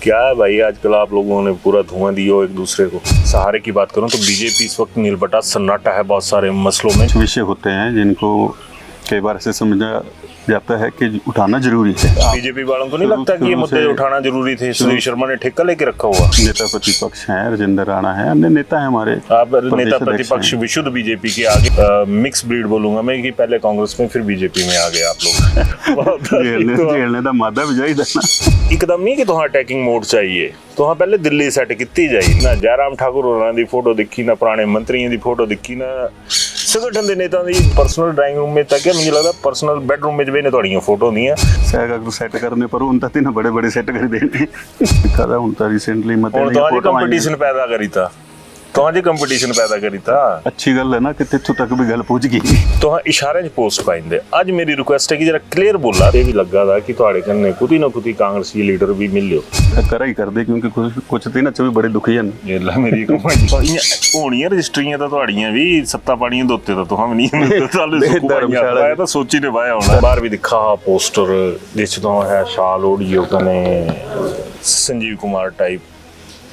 क्या है भाई, आजकल आप लोगों ने पूरा धुआं दिया एक दूसरे को। सहारे की बात करूं तो बीजेपी इस वक्त नीलबटा सन्नाटा है बहुत सारे मसलों में। विषय होते हैं जिनको कई बार ऐसे समझा जाता है कि उठाना जरूरी है। बीजेपी वालों को नहीं लगता कि ये मुद्दे उठाना जरूरी थे? सुधीर शर्मा ने ठेका लेके रखा हुआ। नेता प्रतिपक्ष हैं, राजेंद्र राणा है, अन्य नेता है हमारे। आप नेता प्रतिपक्ष विशुद्ध बीजेपी के आगे मिक्स ब्रीड बोलूंगा मैं कि पहले कांग्रेस में फिर बीजेपी में आ गए आप लोग। झेलने का मादा भी चाहिए ना। एकदम नहीं कि तुहां अटैकिंग मोड चाहिए, तुहां पहले दिल्ली सैट की जाए ना। जयराम ठाकुर होरां दी फोटो दिखी ना, पुराने मंत्रियों की फोटो दिखी ना, संगठन के नेता की पर्सनल ड्राइंग रूम में तक मुझे लगता पर्सनल बेडरूम में भी थोड़ी फोटो नहीं है। अगर सेट करने पर उन तक बड़े बड़े सेट कर देने दिखा उन रिसेंटली मतलब तो कंपटीशन पैदा करी था, तो कंपटीशन पैदा करी था। अच्छी गल है ना कि तिथों तक भी गल पहुंच गई। तो इशारे च पोस्ट पाइंदे। आज मेरी रिक्वेस्ट है कि जरा क्लियर बोला। ये भी लगा था कि थोड़े कन्ने कुती ना कुती कांग्रेसी लीडर भी मिल लियो। करा ही कर दे क्योंकि कुछ दिन च भी बड़े दुखी हैं। ये ला मेरी होनियां रजिस्ट्रियां तो थोड़ियां भी सत्ता पानियां दोते तो हम नहीं धर्मशाला तो सोची ने वाया होना। बाहर भी दिखा पोस्टर जिस तो है शाल ओढ़ियो कने संजीव कुमार टाइप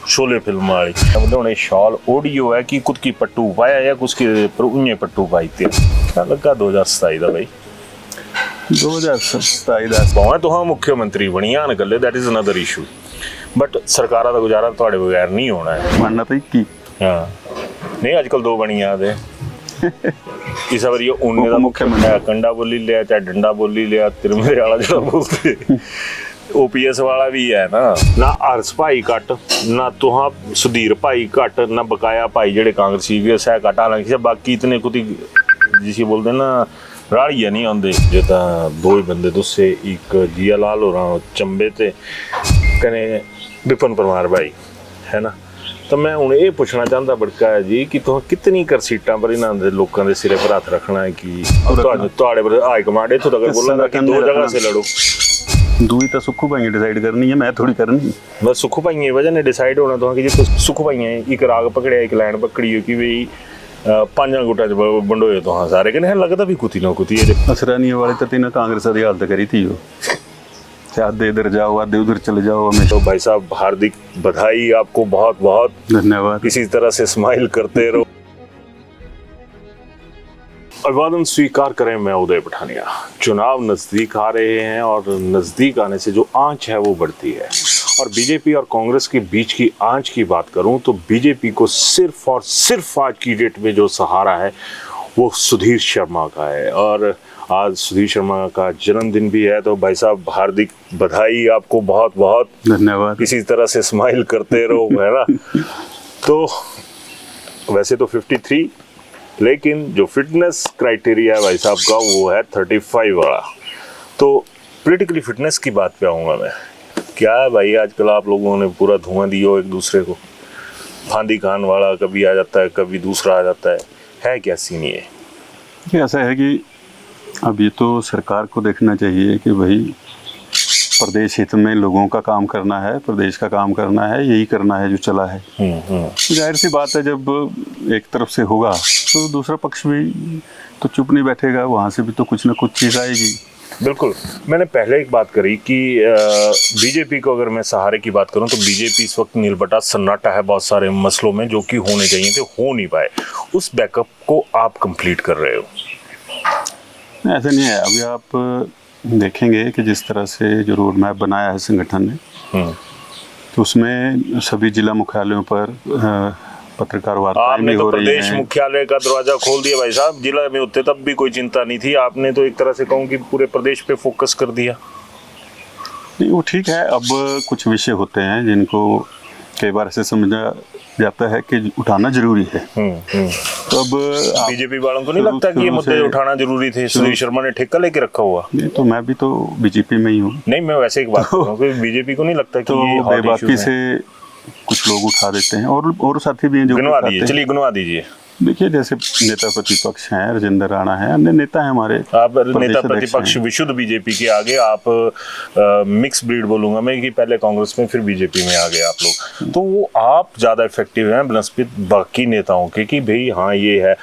शोले फिल्म वाली उन्होंने शॉल ओडियो है कि खुद की पट्टू पाया या कुछ की पर उन्हें पट्टू पाई थे। क्या लगा 2027 का भाई 2027 भावें तो हाँ मुख्यमंत्री बनिया न गले that is another issue, but सरकारा का गुजारा थोड़े बगैर नहीं होना है। मानना तो की हाँ नहीं आजकल दो बनिया दे इस बार ये उन्हें का मुख्यमंत्री कंडा बोली लिया चाहे डंडा बोली लिया तिरमेरे वाला जो बोलते ओपीएस वाला भी है ना हर्ष भाई कट ना तुहा सुधीर भाई कट ना बकाया भाई जेडे कांग्रेसी भी सह कट। हालांकि बाकी इतने कुछ जिसे बोलते ना राड़िया नहीं आते जो दो ही बंदे दुस्से एक जिया लाल हो रहा चंबे ते कने विपिन परमार भाई है ना। तो मैं हूँ ये पूछना चाहता बड़का है जी कि तुम कितनी कर सीटां पर इन्होंने लोगों के सिरे पर हथ रखना है कि हाई कमांड इतों तक बोलना कि दो जगह से लड़ो। दूई तो सुखू भाई डिसाइड करनी है, मैं थोड़ी करनी। बस सुखू भाई वजह ने डिसाइड होना तो कि जो सुखू भाई एक राग पकड़िया एक लाइन पकड़ी हो कि भाई 5 गुटा च बंडोए तो हाँ सारे कने लगता भी कुती ना कुती असरानी वाले तो तीन कांग्रेस की हालत करी थी आधे इधर जाओ आधे उधर चले जाओ हमेशा। तो भाई साहब हार्दिक बधाई आपको, बहुत बहुत धन्यवाद। इसी तरह से स्माइल करते रहो। अभिवादन स्वीकार करें, मैं उदय पठानिया। चुनाव नज़दीक आ रहे हैं और नज़दीक आने से जो आंच है वो बढ़ती है। और बीजेपी और कांग्रेस के बीच की आंच की बात करूं तो बीजेपी को सिर्फ और सिर्फ आज की डेट में जो सहारा है वो सुधीर शर्मा का है। और आज सुधीर शर्मा का जन्मदिन भी है, तो भाई साहब हार्दिक बधाई आपको, बहुत बहुत धन्यवाद। इसी तरह से स्माइल करते रहो है ना। तो वैसे तो 53, लेकिन जो फिटनेस क्राइटेरिया है भाई साहब का वो है 35 वाला। तो पॉलिटिकली फिटनेस की बात पे आऊँगा मैं। क्या है भाई, आजकल आप लोगों ने पूरा धुआं दिया एक दूसरे को। फांदी खान वाला कभी आ जाता है, कभी दूसरा आ जाता है क्या सीन ये? ऐसा है कि अब ये तो सरकार को देखना चाहिए कि भाई प्रदेश हित में लोगों का काम करना है, प्रदेश का काम करना है, यही करना है जो चला है। जाहिर सी बात है जब एक तरफ से होगा तो दूसरा पक्ष भी तो चुप नहीं बैठेगा, वहाँ से भी तो कुछ ना कुछ चीज़ आएगी। बिल्कुल। मैंने पहले एक बात करी कि बीजेपी को अगर मैं सहारे की बात करूं तो बीजेपी इस वक्त नीलबटा सन्नाटा है बहुत सारे मसलों में जो कि होने चाहिए थे, हो नहीं पाए। उस बैकअप को आप कंप्लीट कर रहे हो? ऐसा नहीं है। अभी आप देखेंगे कि जिस तरह से जो रोड मैप बनाया है संगठन ने तो उसमें सभी जिला मुख्यालयों पर पत्रकार वार्ताएं भी हो रही हैं। प्रदेश मुख्यालय का दरवाजा खोल दिया भाई साहब। जिला में होते तब भी कोई चिंता नहीं थी, आपने तो एक तरह से कहूँ कि पूरे प्रदेश पे फोकस कर दिया। नहीं वो ठीक है। अब कुछ विषय होते हैं जिनको कई बार ऐसे समझा जाता है कि उठाना जरूरी है। तो अब बीजेपी वालों को नहीं लगता कि ये मुद्दे उठाना जरूरी थे? सुधीर शर्मा ने ठेका लेके रखा हुआ। नहीं तो मैं भी तो बीजेपी में ही हूँ। नहीं मैं वैसे एक बात कर रहा हूँ, बीजेपी को नहीं लगता कि तो बेबाकी से कुछ लोग उठा देते हैं और साथी भी हैं जो गिनवा दीजिए। चलिए गिनवा दीजिए। देखिए जैसे नेता प्रतिपक्ष हैं, राजेंद्र राणा है, अन्य नेता है हमारे। आप नेता प्रतिपक्ष विशुद्ध बीजेपी के आगे आप मिक्स ब्रीड बोलूंगा मैं कि पहले कांग्रेस में फिर बीजेपी में आ गए आप लोग। तो वो आप ज्यादा इफेक्टिव हैं बनस्पत बाकी नेताओं के कि भाई हाँ ये है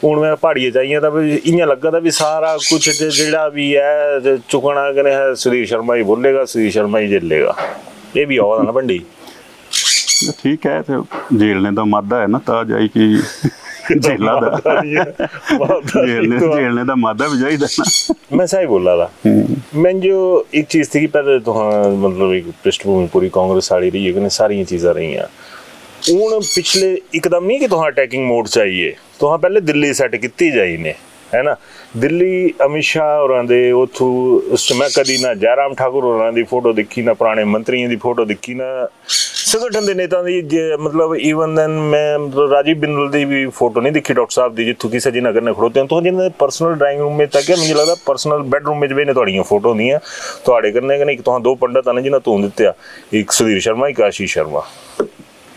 हूँ मैं पहाड़िए जाइए तो इं लगा था भी सारा कुछ जोड़ा भी है चुकना है सुधीर शर्मा ही बोलेगा, सुधीर शर्मा ही झेलेगा। ਇਹ ਵੀ ਆਉਂਦਾ ਨਾ ਭੰਡੀ ठीक है तो झेलने का मादा है ना ताज आई कि झेला दा झेलने का मादा भी चाहिए ना। मैं सही बोला था। मैं जो एक चीज़ थी कि पहले तो हाँ मतलब एक पृष्ठभूमि पूरी कांग्रेस वाली रही है, सारी चीज़ां रही हैं हूँ पिछले एकदम नहीं कि तुहां अटैकिंग मोड चाहिए, तुहां पहले दिल्ली सैट की जाई ने है ना। दिल्ली अमित शाह होरां दे उत्थों उस मैं कदी ना जयराम ठाकुर होरां दी फोटो दिखी ना पुराने मंत्रियों दी फोटो दिखी ना संगठन के नेता दी मतलब ईवन दैन मैं मतलब राजीव बिंदल दी भी फोटो नहीं दिखी डॉक्टर साहब दी जित्थों किसी जिन्हें करने खड़ोते हैं तो जिन्हें पर्सनल ड्राइंग रूम में तक मुझे लगता पर्सनल बैडरूम में भी थोड़ियां फोटो होंदियां तुहाडे करने कन्नै एक तुहां दो पंडित ने जिन्हें धून दित्ते आ, एक सुधीर शर्मा एक आशीष शर्मा।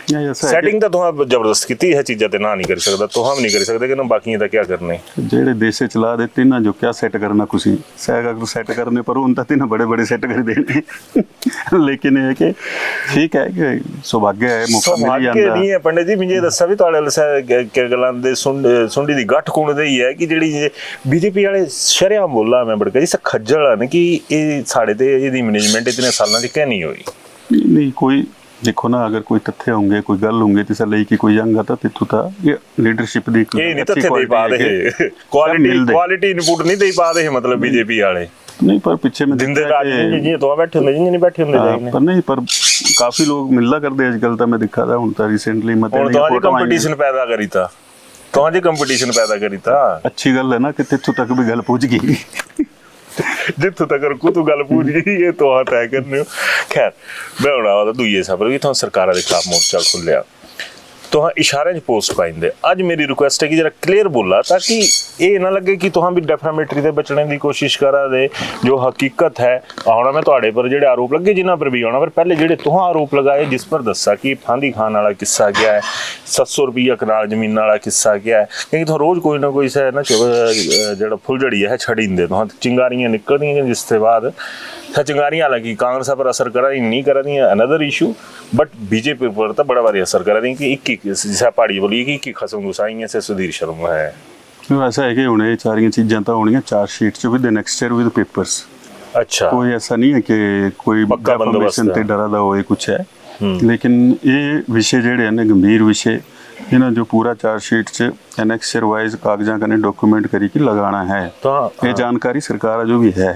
सैटिंग तो तुहां जबरदस्त की है चीज़ां ते ना नहीं कर सकता, तुहां भी नहीं कर सकते कि ना बाकी दा क्या करने जेड़े देश चला देते ना जो क्या सेट करना कुछ सैगा को सेट करने पर उन तक ना बड़े बड़े सेट कर देने लेकिन ये कि ठीक है कि सौभाग्य है मौका मिल जाता नहीं है। पंडित जी मुझे दस्सा भी तुहाडे क्या गल्लां दे सुंडी दी गठ कुण दे ही है कि जेड़ी बीजेपी वाले शरेआम बोला मैं बड़का जी खज्जल है कि ये साढ़े ते इहदी मैनेजमेंट इतने सालों च क्या नहीं हुई नहीं कोई देखो ना अगर कोई तथ्य होंगे कोई गल होंगे तो सर की कोई जंग आता तिथु था ये लीडरशिप दी ये नहीं तथ्य दे पा दे क्वालिटी इनपुट नहीं दे पा दे मतलब बीजेपी वाले नहीं पर पीछे में जिंदे राजनीति जी तो बैठे होंगे जी नहीं बैठे होंगे जाइने पर नहीं पर काफी लोग मिलना करते आजकल तो मैं दिखा था हुन तो रिसेंटली मत हुन तो आज कंपटीशन पैदा करी था तो आज कंपटीशन पैदा करी था अच्छी गल है ना कि तिथु तक भी गल पहुंच गई जितों तक तू गल पूछ गई ये तो तय करने। खैर मैं हूँ दूए सफर भी सरकारों के खिलाफ मोर्चा खुलिया तो इशारे पोस्ट पाइंदे अज मेरी रिक्वेस्ट है कि जरा क्लीयर बोला ताकि ये ना लगे कि तुहां भी डेफामेटरी से बचने की कोशिश करा दे जो हकीकत है आना मैं तुहाडे पर जेडे आरोप लगे जिन्हां पर भी आना पर पहले जेडे तुहां आरोप लगाए जिस पर दसा कि फांदी खान वाला किस्सा क्या है 700 रुपया कनाल जमीन वाला किस्सा क्या है क्योंकि तुहां रोज़ कोई ना कोई सा ना जो फुलझड़ी है छड़ी दे तुहां चिंगारियां निकलदियां जिसके बाद चिंगारियां हालांकि कांग्रेस पर असर करा नहीं करा the another issue but BJP पर तो बड़ा भारी असर करा दी कि एक जिसा पहाड़ी बोलिए कि एक खसम गुसाई से सुधीर शर्मा है ऐसा है कि हुणे सारियां चीज़ां तो होणियां चार्जशीट च with next year with papers. अच्छा कोई ऐसा नहीं है कि कोई पक्का बंदोबस्त ते डरा दा होए कुछ है लेकिन ये विषय जेडे ने गंभीर विषय इन्हें जो पूरा चार्जशीट च एनेक्सचर वाइज कागजां कने डॉक्यूमेंट करी कि लगाना है तो ये जानकारी सरकार जो भी है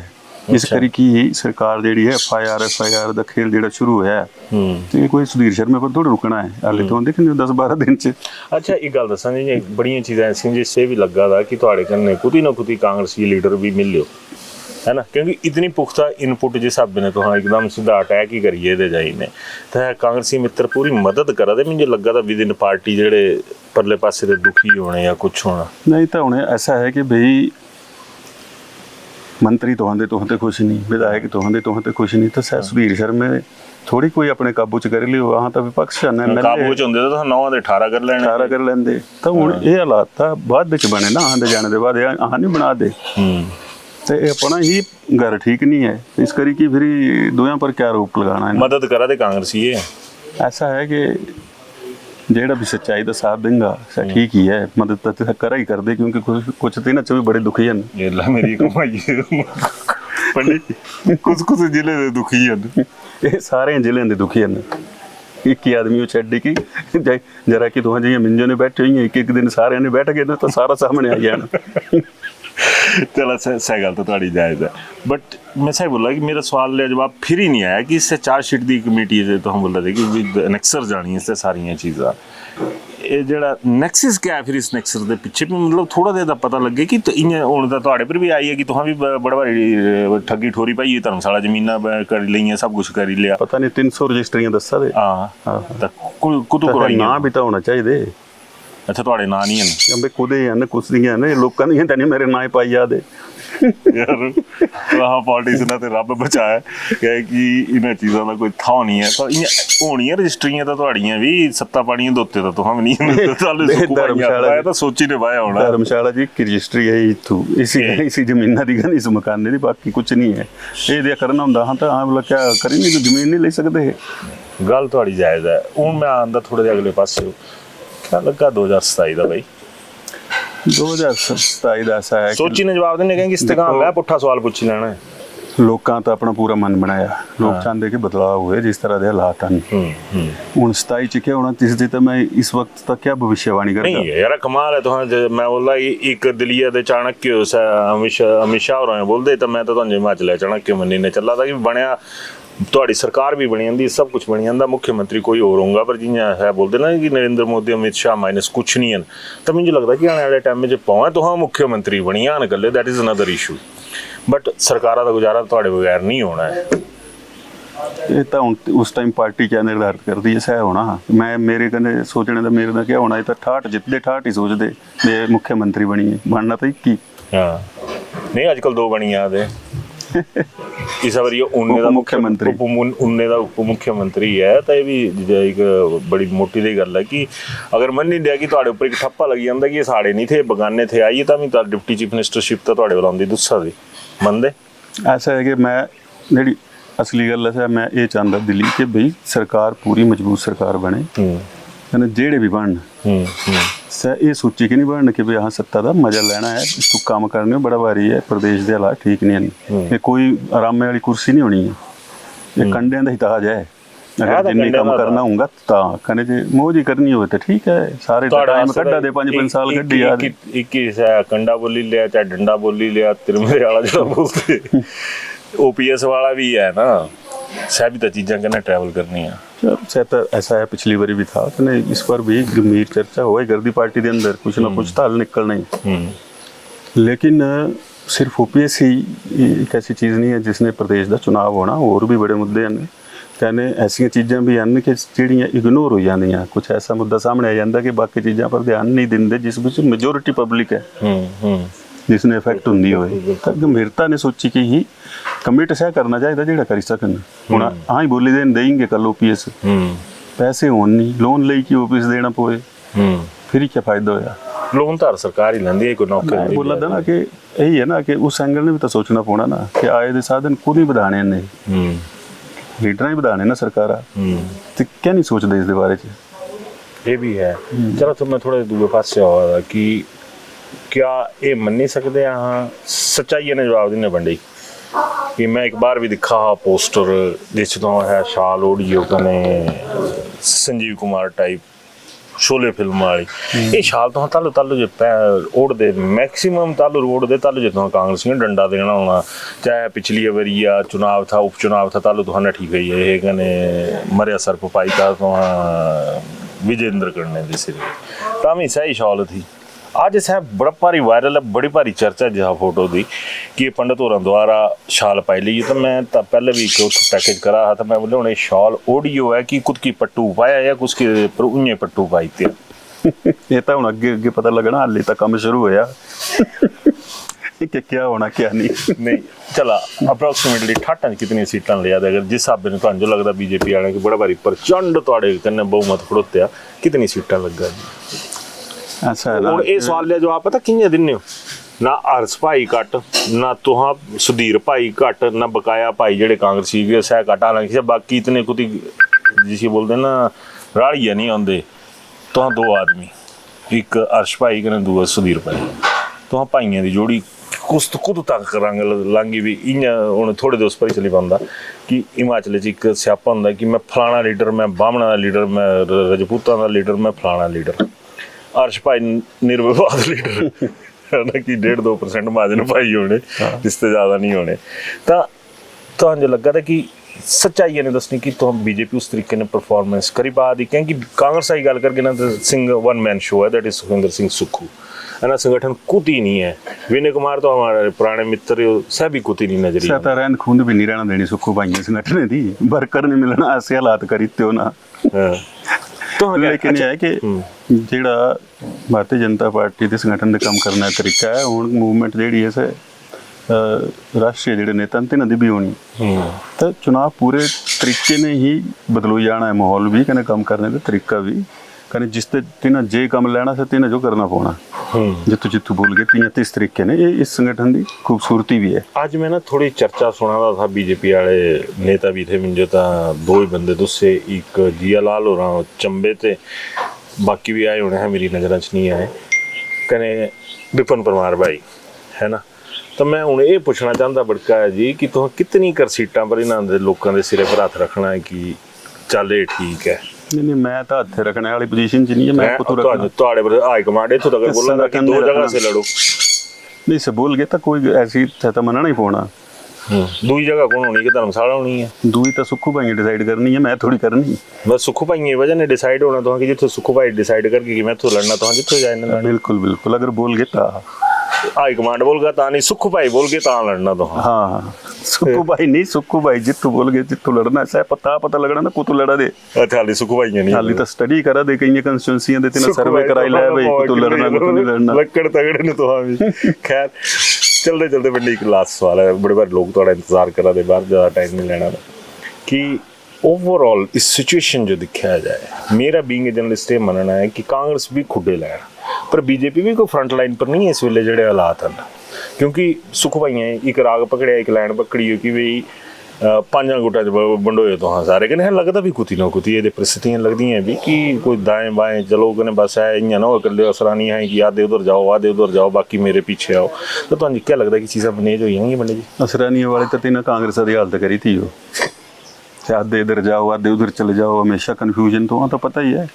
इस करी की सरकार जेडी है एफ.आई.आर दा खेल जेड़ा शुरू है तो ये कोई सुधीर शर्मा पर थोड़ा रुकना है हाले तो देखने 10-12 दिन च। अच्छा एक गल दसा जी बड़ियां चीज़ां ऐसियां जिससे भी लगा था कि तुहाडे कन्नै कुछ ना कुछ कांग्रेसी लीडर भी मिलियो है ना क्योंकि इतनी पुख्ता इनपुट जिस हिसाब ने तो हाँ एकदम सीधा अटैक ही करिए दे जाई ने तो कांग्रेसी मित्र पूरी मदद करा दे मुझे लगा था विद इन पार्टी जेडे परले पासे दे दुखी होने या कुछ होना नहीं तो हुणे ऐसा है कि भाई मंत्री तुहांदे खुश नहीं विधायक तुहांदे खुश नहीं तो सह सुधीर शर्मा थोड़ी कोई अपने काबू च कर लियो आह तो विपक्ष है काबू च हुंदे तो 9 दे 18 कर लेंदे तो हुण ये हालात तो बाद विच बने ना आंदे जाने दे बाद आह नहीं बना दे तो ये अपना ही घर ठीक नहीं है इस करी की फिर दोयां पर क्या आरोप लगाना है मदद करा दे कांग्रेसी ये ऐसा है कि जेड़ा भी सच्चाई का साथ देंगा ठीक ही है मदद तो करा ही कर दे क्योंकि कुछ तो ना भी बड़े दुखी हैं ये ला मेरी कमाई पंडित कुछ जिले दे दुखी हैं ये सारे जिले दे दुखी हैं एक ही आदमी छड्डी की जरा कि तुहां जी मिंजो ने बैठे हुई एक दिन सारे ने बैठ गए तो सारा सामने आ गया चलो सही गल तो थोड़ी जायज़ है बट मैं सही बोला कि मेरा सवाल का जवाब फिर ही नहीं आया कि इससे चार्जशीट की कमेटी है तो हम बोल रहे थे कि विद नेक्सर जानी इससे सारियां चीज़ां ये जड़ा नेक्सस क्या है फिर इस नेक्सर के पिछे भी मतलब थोड़ा देर पता लगे कि इं हूँ तो तुहाडे पर भी आई है कि तुहां भी बड़ा भारी ठगी ठोरी पाई धर्मशाला जमीना कर ली सब कुछ कर लिया पता नहीं 300 रजिस्ट्रियां दसा दे हाँ कुतू करवाई ना भी तो होना चाहिए। अच्छा तुहाडे नां नहीं हैं अंबे खुदे हैं कुछ नहीं है लोकां दी ते नहीं मेरे नां पाई आ दे यार वहाँ पॉलिटिशियन ते रब बचाया कि इन्हां चीज़ों का कोई था नहीं है तो होनियां रजिस्ट्रियां तो तुहाड़ियां भी सत्ता पानियां दे उत्ते तो तुहां भी नहीं धर्मशाला तो सोची ने पाया होना धर्मशाला जी की रजिस्ट्री है इत्थू इसी जमीना दी गल इस मकाने दी बाकी कुछ नहीं है ये दिया करना हुंदा हां तो बोला क्या करी नहीं जमीन नहीं ले सकते गल तुहाड़ी जायज़ है हुण मैं आंदा थोड़े जिहा अगले पासे क्या लगा 2027 का भाई 2027 ऐसा है सोची ने जवाब देने कहेंगे इस्तेकाम है पुट्ठा सवाल पूछी लेना है ਲੋਕਾਂ ਤਾਂ ਆਪਣਾ ਪੂਰਾ ਮਨ ਬਣਾਇਆ, ਲੋਕ ਚਾਹੁੰਦੇ ਕਿ ਬਦਲਾਅ ਹੋਏ ਜਿਸ ਤਰ੍ਹਾਂ ਦੇ ਹਾਲਾਤ ਹਨ। ਹੁਣ 27 ਚ ਕਿਹਾ ਹੋਣਾ, 30 ਦੇ ਤਾਂ ਮੈਂ ਇਸ ਵਕਤ ਤੱਕ ਕਿਆ ਭਵਿष्यवाणी करता नहीं यार कमाल है तुहां मैं बोलदा एक दिल्ली दे चाणक्य अमित शाह होरें बोलदे तो मैं तो तुहां हिमाचल चाणक्य मन्नी ने चला था कि बनया ਤੁਹਾਡੀ ਸਰਕਾਰ भी बनी ਜਾਂਦੀ सब कुछ बनी ਜਾਂਦਾ मुख्य मंत्री कोई और होगा पर जियां है बोलते ना कि नरेंद्र मोदी अमित शाह माइनस कुछ नहीं है तो मुझे लगता कि आने वाले टाइम में जो पवा तो हाँ मुख्यमंत्री बनी आन गले that is another issue but सरकारों का गुजारा ਤੁਹਾਡੇ बगैर नहीं होना है। ਇਹ ਤਾਂ ਹੁਣ ਉਸ ਟਾਈਮ ਪਾਰਟੀ ਕਿਆ ਨਿਰਧਾਰਿਤ ਕਰਦੀ ਹੈ ਸਹਿ ਹੋਣਾ। ਮੈਂ ਮੇਰੇ ਕਹਿੰਦੇ ਸੋਚਣੇ ਦਾ ਮੇਰੇ ਦਾ ਕੀ ਹੋਣਾ, ਇਹ ਤਾਂ ਠਾਠ ਜਿੱਤਦੇ ਠਾਠ ਹੀ ਸੋਚਦੇ ਵੀ ਮੁੱਖ ਮੰਤਰੀ ਬਣੀਏ, ਬਣਨਾ ਤਾਂ ਇੱਕ ਹੀ। ਹਾਂ ਨਹੀਂ ਅੱਜ ਕੱਲ ਦੋ ਬਣੀਆਂ ਦੇ इस बार ये उन्ने दा मुख्यमंत्री उन्ने दा उप मुख्यमंत्री है तो ये भी एक बड़ी मोटी दी गल है कि अगर मन नहीं दिया कि ਤੁਹਾਡੇ ਉੱਪਰ ਇੱਕ ਠੱਪਾ ਲੱਗ ਜਾਂਦਾ ਕਿ ਇਹ ਸਾਡੇ ਨਹੀਂ ਥੇ ਬਗਾਨੇ ਥੇ ਆਈਏ ਤਾਂ ਵੀ ਤਾਂ ਡਿਪਟੀ ਚੀਫ ਮਿਨਿਸਟਰਸ਼ਿਪ ਤਾਂ ਤੁਹਾਡੇ ਵੱਲ ਆਉਂਦੀ ਦੁੱਸਾ ਦੀ ਮੰਨਦੇ। ਐਸਾ ਹੈ ਕਿ ਮੈਂ ਜਿਹੜੀ ਅਸਲੀ ਗੱਲ ਹੈ ਮੈਂ ਇਹ ਚਾਹੁੰਦਾ ਦਿੱਲੀ ਕਿ ਬਈ ਸਰਕਾਰ ਪੂਰੀ ਮਜ਼ਬੂਤ ਸਰਕਾਰ ਬਣੇ ਕਹਿੰਦੇ ਜਿਹੜੇ ਵੀ ਬਣਨ ਇਹ ਸੋਚੀ ਕਿ ਨਹੀਂ ਬਣਨ ਕਿ ਵੀ ਹਾਂ ਸੱਤਾ ਦਾ ਮਜ਼ਾ ਲੈਣਾ ਹੈ, ਤੂੰ ਕੰਮ ਕਰਨੇ ਬੜਾ ਵਾਰੀ ਹੈ, ਪ੍ਰਦੇਸ਼ ਦੇ ਹਾਲਾਤ ਠੀਕ ਨਹੀਂ ਹਨ, ਇਹ ਕੋਈ ਆਰਾਮੇ ਵਾਲੀ ਕੁਰਸੀ ਨਹੀਂ ਹੋਣੀ ਹੈ, ਇਹ ਕੰਡਿਆਂ ਦਾ ਹੀ ਤਾਜ ਹੈ। ਅਗਰ ਜਿੰਨੇ ਕੰਮ ਕਰਨਾ ਹੋਊਗਾ ਤਾਂ ਕਹਿੰਦੇ ਜੇ ਮੋਜ ਹੀ ਕਰਨੀ ਹੋਵੇ ਤਾਂ ਠੀਕ ਹੈ, ਸਾਰੇ ਟਾਈਮ ਕੱਢਾ ਦੇ 5-5 ਸਾਲ ਕੱਢੀ ਯਾਰ। ਇੱਕ ਹੀ ਕੰਡਾ ਬੋਲੀ ਲਿਆ ਚਾਹੇ ਡੰਡਾ ਬੋਲੀ ਲਿਆ, ਤਿਰਮੇਰੇ ਵਾਲਾ ਜਿਹੜਾ ਬੋਲਦੇ ओपीएस वाला भी है ना, सभी तो चीज़ें कहना ट्रैवल करनी है। तो ऐसा है पिछली बारी भी था कि नहीं, इस बार भी गंभीर चर्चा हुआ गर्दी पार्टी के अंदर कुछ ना कुछ तो हल निकलना ही। लेकिन सिर्फ ओपीएस ही एक ऐसी चीज़ नहीं है जिसने प्रदेश का चुनाव होना, और भी बड़े मुद्दे हैं कहने ऐसी चीज़ां भी हैं कि ਜਿਹੜੀਆਂ इग्नोर हो ਜਾਂਦੀਆਂ। कुछ ऐसा मुद्दा सामने आ जाता कि बाकी चीज़ों पर ध्यान नहीं देंगे जिस ਵਿੱਚ मेजोरिटी पब्लिक है जिसने इफेक्ट ਹੁੰਦੀ ਹੋਏ। ਤਾਂ ਗੰਭੀਰਤਾ ਨੇ ਸੋਚੀ ਕਿ ਹੀ ਕਮਿਟ ਸਹਿ ਕਰਨਾ ਚਾਹੀਦਾ ਜਿਹੜਾ ਕਰ ਸਕਣ। ਹੁਣ ਹਾਂ ਹੀ ਬੋਲੀ ਦੇਣਗੇ ਕੱਲ ਓਪੀਐਸ ਪੈਸੇ ਹੋਣ ਨਹੀਂ, ਲੋਨ ਲਈ ਕਿ ਓਪੀਐਸ ਦੇਣਾ ਪਵੇ ਫਿਰ ਕੀ ਫਾਇਦਾ ਹੋਇਆ। ਲੋਨ ਤਾਂ ਸਰਕਾਰ ਹੀ ਲੈਂਦੀ ਹੈ ਕੋਈ ਨੌਕਰੀ ਬੋਲਾ ਨਾ ਕਿ ਇਹੀ ਹੈ ਨਾ ਕਿ ਉਸ ਐਂਗਲ ਨੇ ਵੀ ਤਾਂ ਸੋਚਣਾ ਪਉਣਾ ਨਾ ਕਿ ਆਏ ਦੇ ਸਾਧਨ ਖੁਦ ਹੀ ਵਧਾਣੇ ਨੇ, ਲੀਡਰਾਂ ਹੀ ਵਧਾਣੇ ਨਾ ਸਰਕਾਰਾਂ, ਤੇ ਕਿਆ ਨਹੀਂ ਸੋਚਦੇ ਇਸ ਦੇ ਬਾਰੇ ਚ। ਇਹ ਵੀ ਹੈ। ਚਲੋ ਤਾਂ ਮੈਂ ਥੋੜੇ ਦੂਏ ਪਾਸੇ ਆਵਾਂ ਕਿ क्या ये मन्नी सकते हाँ सच्चाई ने जवाब देने बंडी कि मैं एक बार भी दिखा हा पोस्टर जिस तो है शाल ओढ़ियो कने संजीव कुमार टाइप शोले फिल्म वाली ये शाल तो तालू तालू जो ओढ़ते मैक्सीमम तालू ओढ़ते तालू जो कांग्रेस ने डंडा देना होना, चाहे पिछली बारी या चुनाव था उपचुनाव था तालू तो ठीक है ये कने मरिया सर पपाई का तो विजेंद्र करने जैसे तामी सही शाल थी। आज इस बड़ा भारी वायरल है, बड़ी भारी चर्चा जहाँ फोटो दी कि पंडित होर द्वारा शाल पाई ली। तो मैं तो पहले भी पैकेज करा था, मैं बोले हूँ शाल ओडियो है कि खुद की पट्टू पाया या कुछ पर उन्हें पट्टू पाई थे ये तो हम अगे अगे पता लगना, हाले तक काम शुरू होया क्या होना क्या नहीं चला अप्रोक्सीमेटली 68 कितनी सीटां लिया अगर जिस हिसाब से जो लगता बीजेपी वाले की बड़ा भारी प्रचंड थोड़े कन्ने बहुमत खड़ोते कितनी सीटां लगा जी। अच्छा और ये सवाल लिया जवाब पता कि'यां दिन्ने हो ना हरस भाई घट ना तुहां सुधीर भाई घट ना बकाया भाई जेडे कांग्रेसी सह घट, हालांकि बाकी इतने कुछ जिसे बोलते ना राड़िया नहीं आते तुहां दो आदमी एक हर्ष भाई कने दूआ सुधीर भाई तुहां भाइयों की जोड़ी कुछ खुद तक रंग लांगी भी इ'यां हुण थोड़े दोस्त पर ही चली पांदा कि हिमाचल च एक स्यापा हुंदा कि मैं फलाना लीडर, मैं बामणा दा लीडर, मैं रजपूतां दा लीडर, मैं फलाना लीडर। हर्ष भाई निर्विवाद लीडर है ना कि 1.5-2% महाजन भाई होने, इससे ज़्यादा नहीं होने। तो जो लगा था कि सच्चाई ने दसनी कि तो बीजेपी उस तरीके ने परफॉर्मेंस करी पा दी क्योंकि कांग्रेस की गल करके ना सिंह वन मैन शो है, दैट इज सुखविंदर सिंह सुक्खू है ना। संगठन कुछ ही नहीं है। विनय कुमार तो हमारे पुराने मित्र सह भी कुछ ही नहीं नजर आता। रहन खून भी नहीं रहना देनी सुक्खू भाई संगठन दी वर्कर नहीं मिलना ऐसे हालात करीते हो ना। तो लेकिन यह है कि ਜਿਹੜਾ ਭਾਰਤੀ ਜਨਤਾ ਪਾਰਟੀ ਦੇ ਸੰਗਠਨ ਦੇ ਕੰਮ ਕਰਨ ਦਾ ਤਰੀਕਾ ਹੈ, ਹੁਣ ਮੂਵਮੈਂਟ ਜਿਹੜੀ ਹੈ ਰਾਸ਼ਟਰੀ ਜਿਹੜੇ ਨੇਤਾ ਨੇ ਦੀ ਵੀ ਹੋਣੀ ਤਾਂ ਚੁਣਾਵ ਪੂਰੇ ਤਰੀਕੇ ਨੇ ਹੀ ਬਦਲੋ ਜਾਣਾ ਹੈ, ਮਾਹੌਲ ਵੀ ਕਹਿੰਦੇ ਕੰਮ ਕਰਨੇ ਦਾ ਤਰੀਕਾ ਵੀ ਕਹਿੰਦੇ ਜਿਸ ਤੇ ਤਿੰਨਾ ਜੇ ਕੰਮ ਲੈਣਾ ਸੀ ਤਿੰਨਾ ਜੋ ਕਰਨਾ ਪਾਉਣਾ ਜਿੱਥੋਂ ਜਿੱਥੋਂ बोल गए तीन इस तरीके ने ये इस संगठन की खूबसूरती भी है। आज मैं ना थोड़ी चर्चा सुना रहा था, बीजेपी वाले नेता भी थे मुझे तो दो ही बंदे दूसरे एक जिया लाल हो रहा चंबे थे, बाकी भी आए होने हैं मेरी नज़र च नहीं आए, कने विपिन परमार भाई है ना। ਤਾਂ ਮੈਂ ਹੁਣ ਇਹ ਪੁੱਛਣਾ ਚਾਹੁੰਦਾ ਬੜਕਾ ਜੀ ਕਿ ਤੁਸੀਂ ਕਿਤਨੀ ਕਰ ਸੀਟਾਂ ਪਰ ਇਹਨਾਂ ਦੇ ਲੋਕਾਂ ਦੇ ਸਿਰੇ ਪਰ ਹੱਥ ਰੱਖਣਾ ਹੈ ਕਿ ਚੱਲ ਇਹ ਠੀਕ ਹੈ? नहीं मैं तो हथे रखने वाली पोजीशन च नहीं है, मैं खुद रखना। ਤੁਹਾਡੇ ਪਰ ਹਾਈ ਕਮਾਂਡ ਇੱਥੋਂ ਤੱਕ ਬੋਲਣਾ ਕਿ ਦੋ ਜਗ੍ਹਾ ਸੇ ਲੜੋ। नहीं से बोल गए तो कोई ऐसी तो मना नहीं पौना। दूई जगह कौन होनी कि धर्मशाला होनी है? दूई तो सुखू भाई डिसाइड करनी है, मैं थोड़ी करनी। बस सुखू भाई की वजह ने डिसाइड होना तो कि जिथे सुखू भाई डिसाइड करके कि मैं तो लड़ना तो जिथे जाए। बिल्कुल बिल्कुल, अगर बोल गए तो हाई कमांड बोल गया नहीं, सुखू भाई बोल गए तो लड़ना तो। हाँ सुखू भाई नहीं, सुखू भाई जितू बोल गए जितू लड़ना है, पता लगना ना कुतू लड़ा दे। अच्छा हाली सुखू भाई नहीं, हाली तो स्टडी करा दे, कई कंस्टिट्यूएंसियां देते ना सर्वे कराई ले भाई कुतू लड़ना कुतू नहीं लड़ना। लक्कड़ तगड़े ने तो हाँ भी। खैर चलते चलते पिंडी एक लास्ट सवाल है, बड़े बार लोग थोड़ा इंतजार करा दे, बाहर ज़्यादा टाइम नहीं लेना कि ओवरऑल इस सिचुएशन जो दिखाया जाए, मेरा बीइंग ए जर्नलिस्ट ये मानना है कि कांग्रेस भी खुडे लैन पर बीजेपी भी कोई फ्रंट लाइन पर नहीं है इस वेले जेडे हालात हैं। क्योंकि सुख भाई एक राग पकड़िया, एक लाइन पकड़ी हो कि बई पांच गुटा बंडोए तो हाँ सारे कने लगता भी कुती ना कुती ये परिस्थितियाँ लगती हैं भी कि कोई दाएं बाएं चलो कने बस है इं ना हो कर असरानी है कि आधे उधर जाओ बाकी मेरे पीछे आओ। तो तुम क्या लगता है कि चीज़ें मैनेज हुई होंगी बंडे जी? असरानी वाले तो तीन कांग्रेस की हालत करी थी वो, आधे इधर जाओ आधे उधर चले जाओ, हमेशा कन्फ्यूजन तो वहाँ तो पता ही है।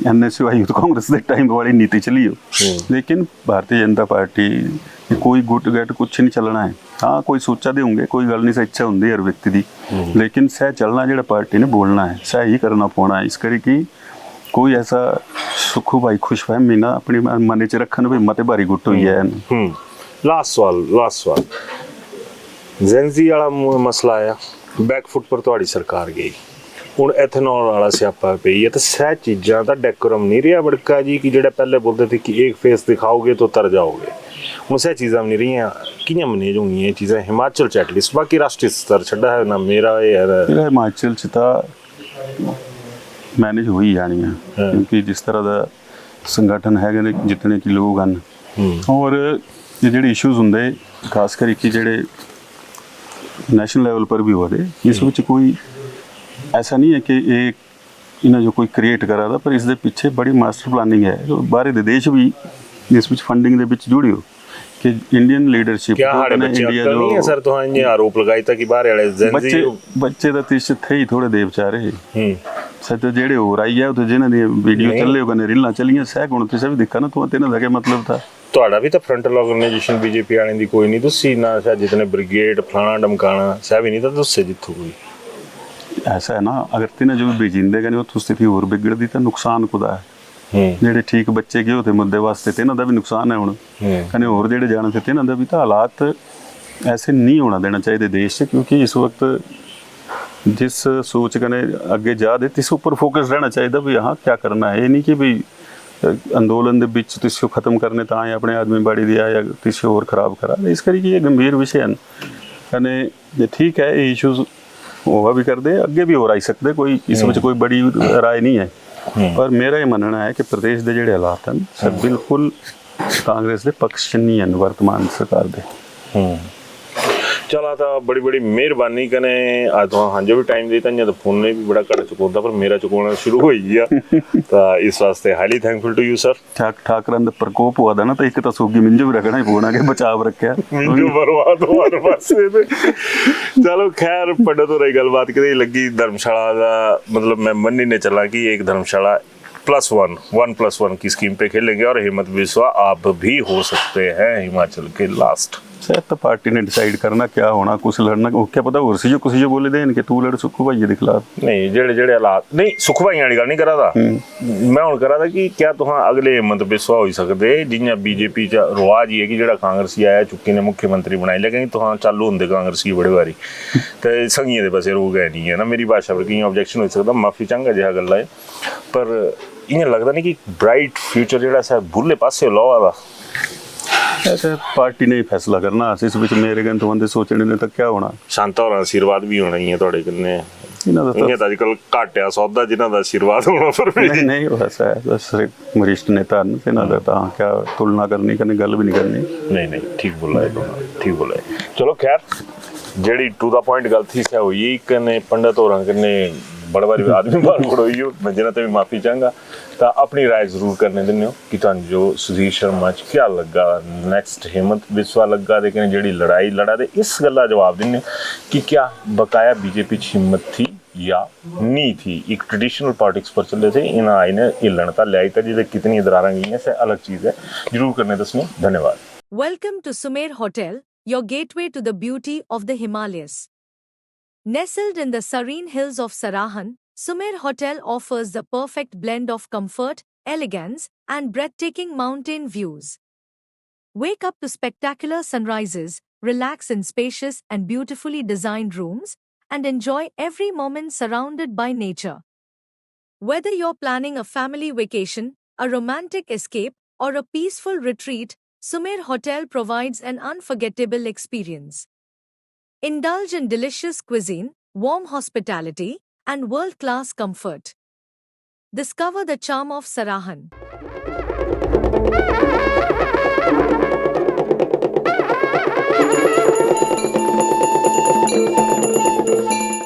NSU यूथ कांग्रेस के टाइम वाली नीति चली हो, लेकिन भारतीय जनता पार्टी कोई गुट गैट कुछ नहीं चलना है। हाँ कोई सोचा दे होंगे, कोई गल नहीं, इच्छा होंगी हर व्यक्ति की, लेकिन सह चलना जो पार्टी ने बोलना है सह ही करना पौना है। इस करी कि कोई ऐसा सुखू भाई खुशफहमी ना अपने मन च रखन भी मते भारी गुट हुई है। लास्ट सवाल जेंजी वाला मसला आया, बैकफुट पर तुम्हारी सरकार गई, ਹੁਣ एथेनॉल वाला स्यापा पई है, तो सह चीज़ां का डेकोरम नहीं रहा बड़का जी कि जेड़ा पहले बोलते थे कि एक फेस दिखाओगे तो तर जाओगे, हूँ सह चीज़ां नहीं रही। कियां मैनेज होंगी ये चीज़ां हिमाचल च एटलीस्ट, बाकी राष्ट्रीय स्तर छड़ा है ना मेरा ये है। हिमाचल च तो मैनेज हो ही जानी है, क्योंकि जिस तरह का संगठन है जितने कि लोग हैं और ये जेडे इशूज़ होंगे खास करके जेडे नेशनल लेवल पर भी हो रहे, इस विच कोई ऐसा नहीं है कि एक इन्हें जो कोई क्रिएट करा था, पर इसके पीछे बड़ी मास्टर प्लानिंग है। जो बाहर दे देश भी इस विच फंडिंग दे विच जुड़ी हो कि इंडियन लीडरशिप क्या हाड़े बच्चे इंडिया जो नहीं है सर, तो ये आरोप लगाई था कि बाहर वाले बच्चे तो तीस थे ही थोड़े दे बेचारे सच जेड़े हो रही है तो जिन्होंने वीडियो चले हो कने रीलां चलियां सह गुण तुसें भी दिखा ना, तो तेना दा क्या मतलब था? ਤੁਹਾਡਾ ਵੀ ਤਾਂ ਫਰੰਟਲ ਆਰਗੇਨਾਈਜੇਸ਼ਨ बीजेपी ਵਾਲਿਆਂ ਦੀ ਕੋਈ ਨਹੀਂ ਤੁਸੀਂ ਨਾ ਸ਼ਾਇਦ जितने ब्रिगेड फलाना डमकाना सह भी नहीं था तुझसे जितों कोई। ऐसा है ना, अगर तिन्हें जो भी जिंदे गए वो स्थिति होर बिगड़ती तो नुकसान खुदा है। जेडे ठीक बच्चे गए होते मुद्दे वास्ते तिन्हां दा भी नुकसान है हुण, कने होर जेडे जाने थे तिन्हां दा भी तो हालात ऐसे नहीं होना देना चाहिए देश से, क्योंकि इस वक्त जिस सोच कने अगे जा दे तिस उपर फोकस रहना चाहिए भी हाँ क्या करना है। ये नहीं कि भाई अंदोलन दे विच तिसो खत्म करने तां अपने आदमी बाड़ी दिया या तिसो होर खराब करा, इस करके ये गंभीर विषय हैं कने ठीक है ये इशूज़ होगा भी कर दे, अगे भी हो रही सकते, कोई इस विच कोई बड़ी राय नहीं है। पर मेरा ये मानना है कि प्रदेश के जोड़े हालात हैं सब बिल्कुल कांग्रेस के पक्ष च नहीं हैं वर्तमान सरकार के। चला तो बड़ी बड़ी मेहरबानी कने आज तो हाँ जो भी टाइम देता है तो फोन ने भी बड़ा कट चुका पर मेरा चुकाना शुरू हो गया तो इस वास्ते highly thankful to you sir. ठाकरन दा प्रकोप हुआ था ना, तो एक तो सूगी मिंजो भी रखना ही पोना के बचाव रखा मिंजो बर्बाद हुआ हर पासे ते। चलो खैर पढ़े तो रही गलबात कि लगी धर्मशाला का मतलब मैं मन्नी ने चला कि एक धर्मशाला +1 की स्कीम पे खेलेंगे और हिम्मत विश्वास आप भी हो सकते हैं हिमाचल के लास्ट। शायद तो पार्टी ने डिसाइड करना क्या होना, कुछ लड़ना क्या पता और सी जो कुछ जो बोले देन कि तू लड़ सुखू भाई के खिलाफ नहीं जेड़े हालात नहीं सुखू भाई वाली गल नहीं करा था मैं हुण करा था कि क्या तुहां अगले हिम्मत विश्वास हो सकते जियां बीजेपी च रवाज ही है कि जेड़ा कांग्रेसी आया चुक्की ने मुख्यमंत्री बनाई, लेकिन तुहां चालू होंदे कांग्रेसी बड़े बारी ते संघियां दे पासे रोक है नहीं है ना, मेरी भाषा पर कहीं ऑब्जेक्शन हो सकता, माफी चाहंगा जिहा गल्ला है, पर इयां लगदा नहीं कि ब्राइट फ्यूचर जेड़ा सा बुल्ले पासे लौआ दा ऐसे पार्टी ने ही फैसला करना, इस विच मेरे गन तो बंदे सोचने ने तक क्या होना। शांता और आशीर्वाद भी होना ही है थोड़े कन्ने इन्हां दा तो आजकल घाटिया सौदा जिन्हां दा आशीर्वाद होना पर नहीं वैसा है, बस वरिष्ठ नेता इन्हां दा तां क्या तुलना करनी कने गल भी नहीं करनी। नहीं ठीक बोला है, ठीक बोला है। चलो खैर जेड़ी टू द पॉइंट गल थी सह हुई कने पंडित होरां कने बड़ा बारी आदमी बाहर खड़ोई हो, मैं जिन्हें भी माफ़ी चाहूँगा। तो अपनी राय जरूर करने दिन्ने हो कि तुहानू जो सुधीर शर्मा च क्या लग्गा, नैक्सट हेमंत बिस्वा लग्गा दे कन्नै जेह्ड़ी लड़ाई लड़ा दे, इस गल्ला जवाब दिन्ने हो कि क्या बकाया बीजेपी च हिम्मत थी या नहीं थी। एक ट्रेडिशनल पॉलिटिक्स पर चले थे, इन्हें आई ने हिलन ता लियाई ता जिसे कितनी दरारां गई से अलग चीज़ है। जरूर करने दसने, धन्यवाद। Welcome to Sumer Hotel, your gateway to the beauty of the Himalayas. Nestled in the serene hills of Sarahan, Sumer Hotel offers the perfect blend of comfort, elegance, and breathtaking mountain views. Wake up to spectacular sunrises, relax in spacious and beautifully designed rooms, and enjoy every moment surrounded by nature. Whether you're planning a family vacation, a romantic escape, or a peaceful retreat, Sumer Hotel provides an unforgettable experience. Indulge in delicious cuisine, warm hospitality, and world-class comfort. Discover the charm of Sarahan.